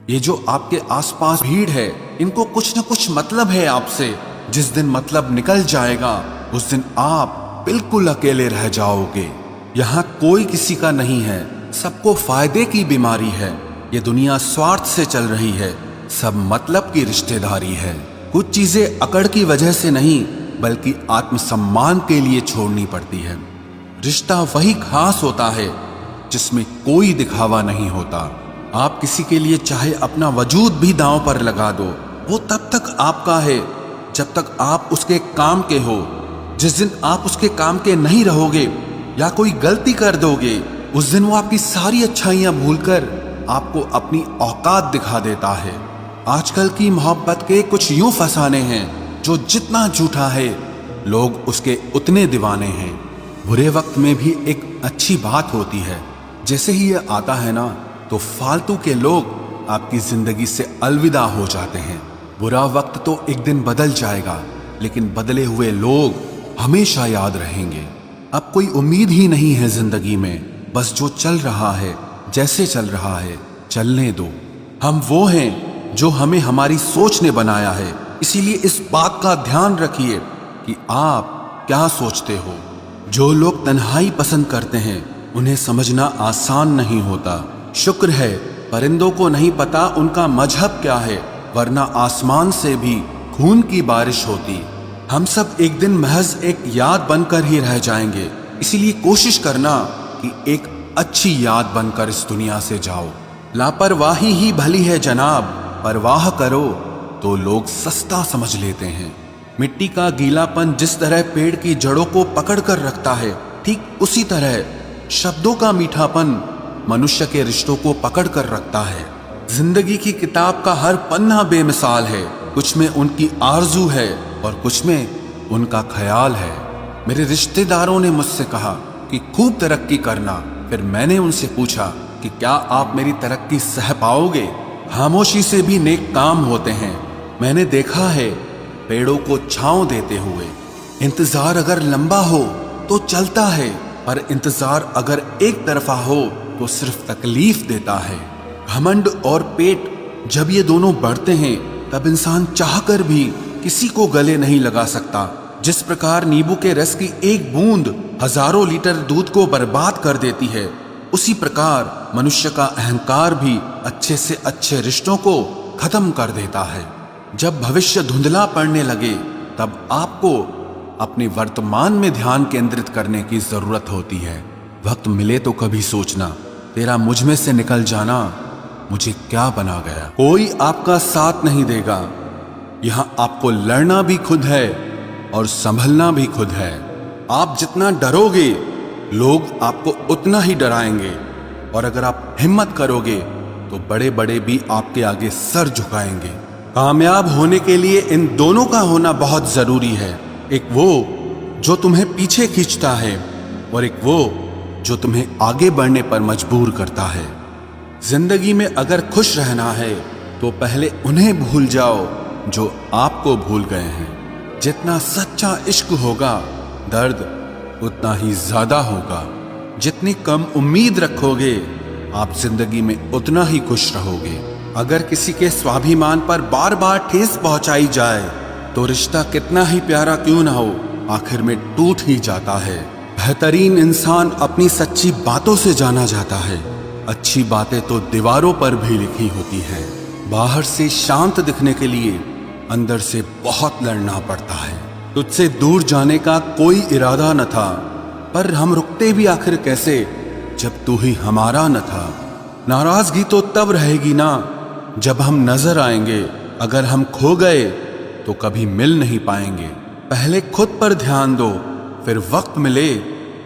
ये जो आपके आसपास भीड़ है, इनको कुछ न कुछ मतलब है आपसे। जिस दिन मतलब निकल जाएगा उस दिन आप बिल्कुल अकेले रह जाओगे। यहाँ कोई किसी का नहीं है, सबको फायदे की बीमारी है। ये दुनिया स्वार्थ से चल रही है, सब मतलब की रिश्तेदारी है। कुछ चीजें अकड़ की वजह से नहीं बल्कि आत्मसम्मान के लिए छोड़नी पड़ती है। रिश्ता वही खास होता है जिसमें कोई दिखावा नहीं होता। आप किसी के लिए चाहे अपना वजूद भी दांव पर लगा दो, वो तब तक आपका है जब तक आप उसके काम के हो। जिस दिन आप उसके काम के नहीं रहोगे या कोई गलती कर दोगे, उस दिन वो आपकी सारी अच्छाइयां भूलकर आपको अपनी औकात दिखा देता है। आजकल की मोहब्बत के कुछ यूं फसाने हैं जो जितना झूठा है लोग उसके उतने दीवाने हैं। बुरे वक्त में भी एक अच्छी बात होती है, जैसे ही ये आता है ना तो फालतू के लोग आपकी जिंदगी से अलविदा हो जाते हैं। बुरा वक्त तो एक दिन बदल जाएगा, लेकिन बदले हुए लोग हमेशा याद रहेंगे। अब कोई उम्मीद ही नहीं है जिंदगी में, बस जो चल रहा है जैसे चल रहा है चलने दो। हम वो हैं जो हमें हमारी सोच ने बनाया है, इसीलिए इस बात का ध्यान रखिए कि आप क्या सोचते हो। जो लोग तन्हाई पसंद करते हैं उन्हें समझना आसान नहीं होता। शुक्र है परिंदों को नहीं पता उनका मजहब क्या है, वरना आसमान से भी खून की बारिश होती। हम सब एक दिन महज एक याद बनकर ही रह जाएंगे, इसीलिए कोशिश करना कि एक अच्छी याद बनकर इस दुनिया से जाओ। लापरवाही ही भली है जनाब, परवाह करो तो लोग सस्ता समझ लेते हैं। मिट्टी का गीलापन जिस तरह पेड़ की जड़ों को पकड़ कर रखता है, ठीक उसी तरह शब्दों का मीठापन मनुष्य के रिश्तों को पकड़ कर रखता है। जिंदगी की किताब का हर पन्ना बेमिसाल है, कुछ में उनकी आरजू है और कुछ में उनका ख्याल है। मेरे रिश्तेदारों ने मुझसे कहा कि खूब तरक्की करना, फिर मैंने उनसे पूछा कि क्या आप मेरी तरक्की सह पाओगे? खामोशी से भी नेक काम होते हैं, मैंने देखा है पेड़ों को छांव देते हुए। इंतजार अगर लंबा हो तो चलता है, पर इंतजार अगर एक तरफा हो तो सिर्फ तकलीफ देता है। घमंड और पेट जब ये दोनों बढ़ते हैं तब इंसान चाहकर भी किसी को गले नहीं लगा सकता। जिस प्रकार नींबू के रस की एक बूंद हजारों लीटर दूध को बर्बाद कर देती है, उसी प्रकार मनुष्य का अहंकार भी अच्छे से अच्छे रिश्तों को खत्म कर देता है। जब भविष्य धुंधला पड़ने लगे तब आपको अपने वर्तमान में ध्यान केंद्रित करने की जरूरत होती है। वक्त मिले तो कभी सोचना, तेरा मुझ में से निकल जाना मुझे क्या बना गया। कोई आपका साथ नहीं देगा, यहां आपको लड़ना भी खुद है और संभलना भी खुद है। आप जितना डरोगे लोग आपको उतना ही डराएंगे, और अगर आप हिम्मत करोगे तो बड़े बड़े भी आपके आगे सर झुकाएंगे। कामयाब होने के लिए इन दोनों का होना बहुत जरूरी है, एक वो जो तुम्हें पीछे खींचता है और एक वो जो तुम्हें आगे बढ़ने पर मजबूर करता है। जिंदगी में अगर खुश रहना है तो पहले उन्हें भूल जाओ जो आपको भूल गए हैं। जितना सच्चा इश्क होगा दर्द उतना ही ज्यादा होगा। जितनी कम उम्मीद रखोगे आप जिंदगी में उतना ही खुश रहोगे। अगर किसी के स्वाभिमान पर बार बार ठेस पहुंचाई जाए तो रिश्ता कितना ही प्यारा क्यों ना हो, आखिर में टूट ही जाता है। बेहतरीन इंसान अपनी सच्ची बातों से जाना जाता है। अच्छी बातें तो दीवारों पर भी लिखी होती हैं। बाहर से शांत दिखने के लिए अंदर से बहुत लड़ना पड़ता है। तुझसे दूर जाने का कोई इरादा न था, पर हम रुकते भी आखिर कैसे जब तू ही हमारा न था। नाराजगी तो तब रहेगी ना जब हम नजर आएंगे, अगर हम खो गए तो कभी मिल नहीं पाएंगे। पहले खुद पर ध्यान दो, फिर वक्त मिले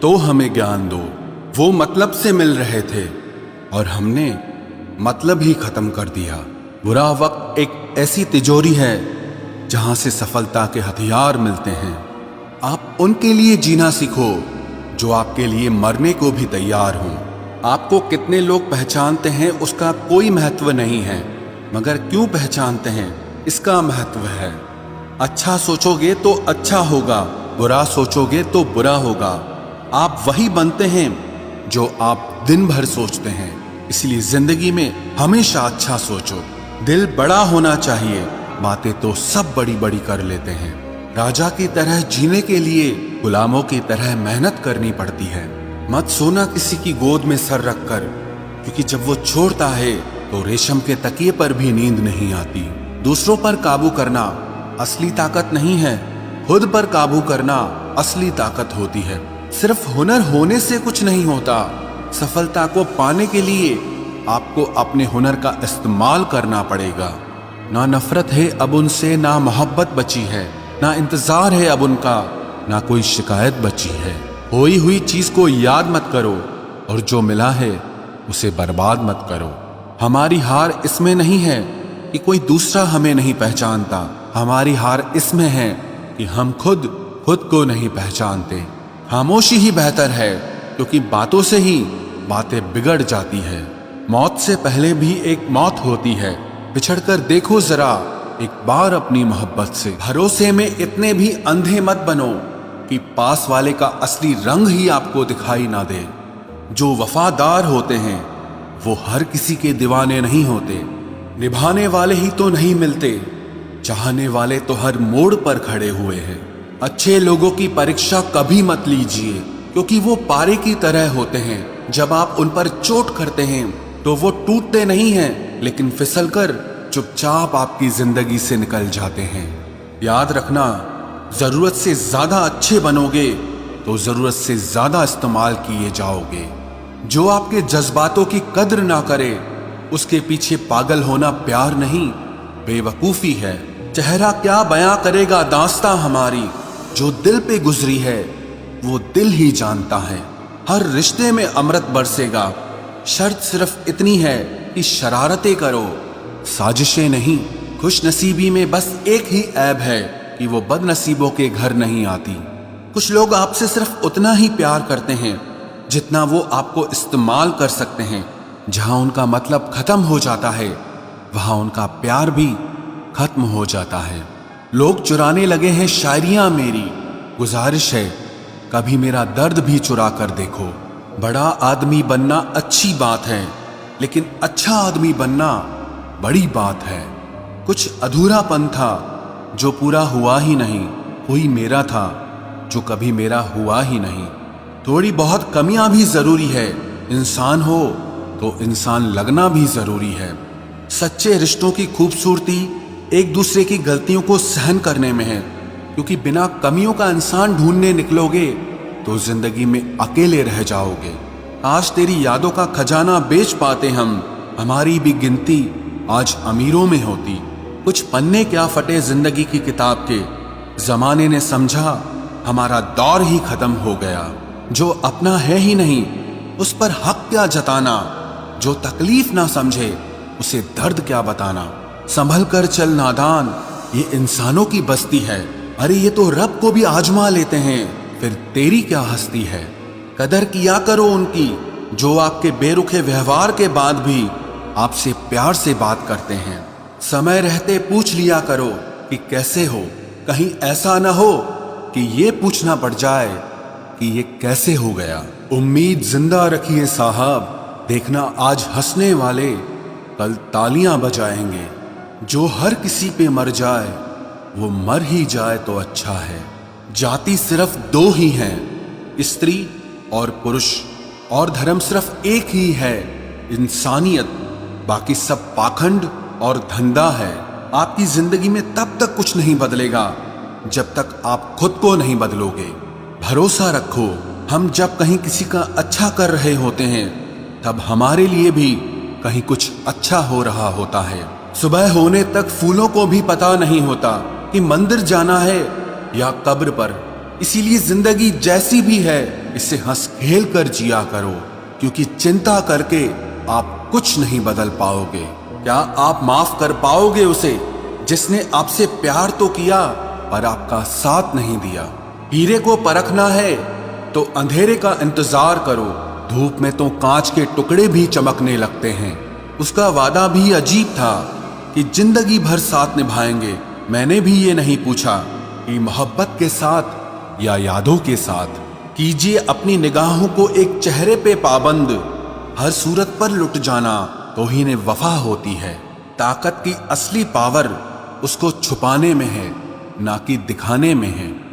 तो हमें ज्ञान दो। वो मतलब से मिल रहे थे और हमने मतलब ही खत्म कर दिया। बुरा वक्त एक ऐसी तिजोरी है जहां से सफलता के हथियार मिलते हैं। आप उनके लिए जीना सीखो जो आपके लिए मरने को भी तैयार हों। आपको कितने लोग पहचानते हैं उसका कोई महत्व नहीं है, मगर क्यों पहचानते हैं इसका महत्व है। अच्छा सोचोगे तो अच्छा होगा, बुरा सोचोगे तो बुरा होगा। आप वही बनते हैं जो आप दिन भर सोचते हैं। इसलिए जिंदगी में हमेशा अच्छा सोचो। दिल बड़ा होना चाहिए, बातें तो सब बड़ी बड़ी कर लेते हैं। राजा की तरह जीने के लिए गुलामों की तरह मेहनत करनी पड़ती है। मत सोना किसी की गोद में सर रखकर, क्योंकि जब वो छोड़ता है तो रेशम के तकिए पर भी नींद नहीं आती। दूसरों पर काबू करना असली ताकत नहीं है, खुद पर काबू करना असली ताकत होती है। सिर्फ हुनर होने से कुछ नहीं होता, सफलता को पाने के लिए आपको अपने हुनर का इस्तेमाल करना पड़ेगा। ना नफरत है अब उनसे, ना मोहब्बत बची है, ना इंतजार है अब उनका, ना कोई शिकायत बची है। खोई हुई चीज को याद मत करो और जो मिला है उसे बर्बाद मत करो। हमारी हार इसमें नहीं है कि कोई दूसरा हमें नहीं पहचानता, हमारी हार इसमें है कि हम खुद को नहीं पहचानते। खामोशी ही बेहतर है, क्योंकि बातों से ही बातें बिगड़ जाती है। मौत से पहले भी एक मौत होती है, बिछड़कर देखो जरा एक बार अपनी मोहब्बत से। भरोसे में इतने भी अंधे मत बनो कि पास वाले का असली रंग ही आपको दिखाई ना दे। जो वफादार होते हैं वो हर किसी के दीवाने नहीं होते। निभाने वाले ही तो नहीं मिलते, चाहने वाले तो हर मोड़ पर खड़े हुए हैं। अच्छे लोगों की परीक्षा कभी मत लीजिए, क्योंकि वो पारे की तरह होते हैं। जब आप उन पर चोट करते हैं तो वो टूटते नहीं हैं, लेकिन फिसलकर चुपचाप आपकी जिंदगी से निकल जाते हैं। याद रखना, जरूरत से ज्यादा अच्छे बनोगे तो जरूरत से ज्यादा इस्तेमाल किए जाओगे। जो आपके जज्बातों की कद्र ना करे उसके पीछे पागल होना प्यार नहीं, बेवकूफी है। चेहरा क्या बयां करेगा दास्तां हमारी, जो दिल पे गुजरी है वो दिल ही जानता है। हर रिश्ते में अमृत बरसेगा, शर्त सिर्फ इतनी है कि शरारतें करो, साजिशें नहीं। खुश नसीबी में बस एक ही ऐब है कि वो बदनसीबों के घर नहीं आती। कुछ लोग आपसे सिर्फ उतना ही प्यार करते हैं जितना वो आपको इस्तेमाल कर सकते हैं। जहां उनका मतलब खत्म हो जाता है वहां उनका प्यार भी खत्म हो जाता है। लोग चुराने लगे हैं शायरियां मेरी, गुजारिश है कभी मेरा दर्द भी चुरा कर देखो। बड़ा आदमी बनना अच्छी बात है, लेकिन अच्छा आदमी बनना बड़ी बात है। कुछ अधूरापन था जो पूरा हुआ ही नहीं, कोई मेरा था जो कभी मेरा हुआ ही नहीं। थोड़ी बहुत कमियां भी जरूरी है, इंसान हो तो इंसान लगना भी जरूरी है। सच्चे रिश्तों की खूबसूरती एक दूसरे की गलतियों को सहन करने में है, क्योंकि बिना कमियों का इंसान ढूंढने निकलोगे तो जिंदगी में अकेले रह जाओगे। आज तेरी यादों का खजाना बेच पाते हम, हमारी भी गिनती आज अमीरों में होती। कुछ पन्ने क्या फटे जिंदगी की किताब के, जमाने ने समझा हमारा दौर ही खत्म हो गया। जो अपना है ही नहीं उस पर हक क्या जताना, जो तकलीफ ना समझे उसे दर्द क्या बताना। संभल कर चल नादान, ये इंसानों की बस्ती है। अरे ये तो रब को भी आजमा लेते हैं, फिर तेरी क्या हस्ती है। कदर किया करो उनकी जो आपके बेरुखे व्यवहार के बाद भी आपसे प्यार से बात करते हैं। समय रहते पूछ लिया करो कि कैसे हो, कहीं ऐसा ना हो कि ये पूछना पड़ जाए कि ये कैसे हो गया। उम्मीद जिंदा रखिए साहब, देखना आज हंसने वाले कल तालियां बजाएंगे। जो हर किसी पे मर जाए वो मर ही जाए तो अच्छा है। जाति सिर्फ दो ही हैं, स्त्री और पुरुष, और धर्म सिर्फ एक ही है, इंसानियत। बाकी सब पाखंड और धंधा है। आपकी जिंदगी में तब तक कुछ नहीं बदलेगा जब तक आप खुद को नहीं बदलोगे। भरोसा रखो, हम जब कहीं किसी का अच्छा कर रहे होते हैं तब हमारे लिए भी कहीं कुछ अच्छा हो रहा होता है। सुबह होने तक फूलों को भी पता नहीं होता कि मंदिर जाना है या कब्र पर। इसीलिए जिंदगी जैसी भी है इसे हंस खेल कर जिया करो, क्योंकि चिंता करके आप कुछ नहीं बदल पाओगे। क्या आप माफ कर पाओगे उसे जिसने आपसे प्यार तो किया पर आपका साथ नहीं दिया। हीरे को परखना है तो अंधेरे का इंतजार करो, धूप में तो कांच के टुकड़े भी चमकने लगते हैं। उसका वादा भी अजीब था कि जिंदगी भर साथ निभाएंगे। मैंने भी ये नहीं पूछा कि मोहब्बत के साथ या यादों के साथ। कीजिए अपनी निगाहों को एक चेहरे पे पाबंद, हर सूरत पर लुट जाना तौहीन वफा होती है। ताकत की असली पावर उसको छुपाने में है, ना कि दिखाने में है।